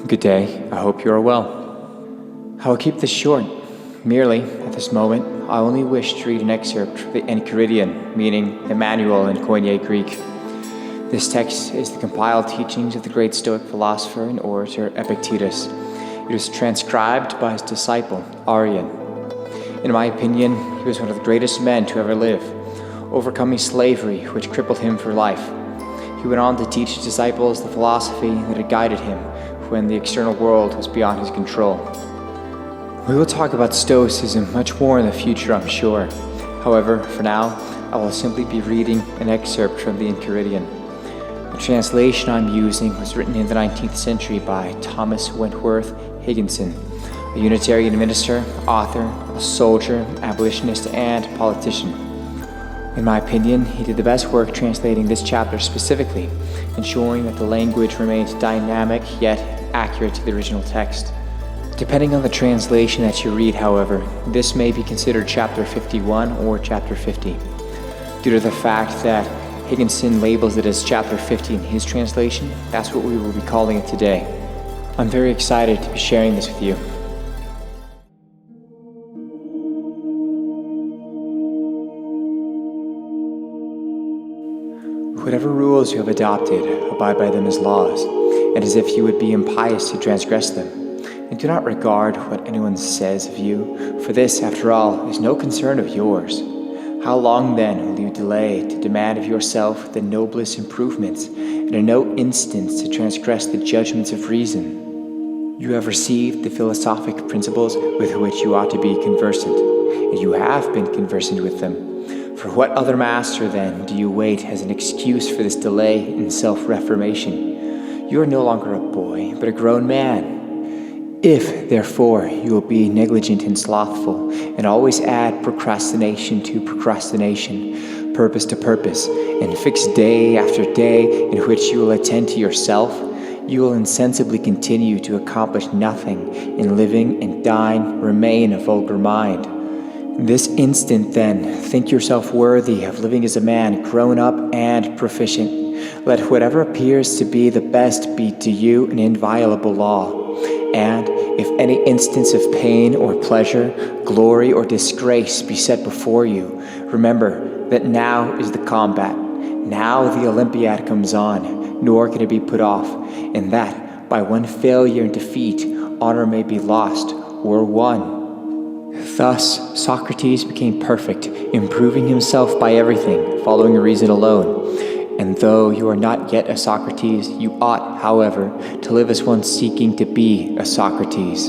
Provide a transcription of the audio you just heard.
Good day, I hope you are well. I will keep this short. Merely, at this moment, I only wish to read an excerpt from the Enchiridion, meaning the manual in Koine Greek. This text is the compiled teachings of the great Stoic philosopher and orator Epictetus. It was transcribed by his disciple, Arrian. In my opinion, he was one of the greatest men to ever live, overcoming slavery which crippled him for life. He went on to teach his disciples the philosophy that had guided him when the external world was beyond his control. We will talk about Stoicism much more in the future, I'm sure. However, for now, I will simply be reading an excerpt from the Enchiridion. The translation I'm using was written in the 19th century by Thomas Wentworth Higginson, a Unitarian minister, author, a soldier, abolitionist, and politician. In my opinion, he did the best work translating this chapter specifically, ensuring that the language remained dynamic yet accurate to the original text. Depending on the translation that you read, however, this may be considered chapter 51 or chapter 50. Due to the fact that Higginson labels it as chapter 50 in his translation, that's what we will be calling it today. I'm very excited to be sharing this with you. Whatever rules you have adopted, abide by them as laws, and as if you would be impious to transgress them. And do not regard what anyone says of you, for this, after all, is no concern of yours. How long then will you delay to demand of yourself the noblest improvements, and in no instance to transgress the judgments of reason? You have received the philosophic principles with which you ought to be conversant, and you have been conversant with them. For what other master, then, do you wait as an excuse for this delay in self-reformation? You are no longer a boy, but a grown man. If, therefore, you will be negligent and slothful, and always add procrastination to procrastination, purpose to purpose, and fix day after day in which you will attend to yourself, you will insensibly continue to accomplish nothing, and living and dying remain a vulgar mind. This instant, then, think yourself worthy of living as a man grown up and proficient. Let whatever appears to be the best be to you an inviolable law. And if any instance of pain or pleasure, glory or disgrace be set before you, remember that now is the combat. Now the Olympiad comes on, nor can it be put off, and that by one failure and defeat, honor may be lost or won. Thus, Socrates became perfect, improving himself by everything, following reason alone. And though you are not yet a Socrates, you ought, however, to live as one seeking to be a Socrates.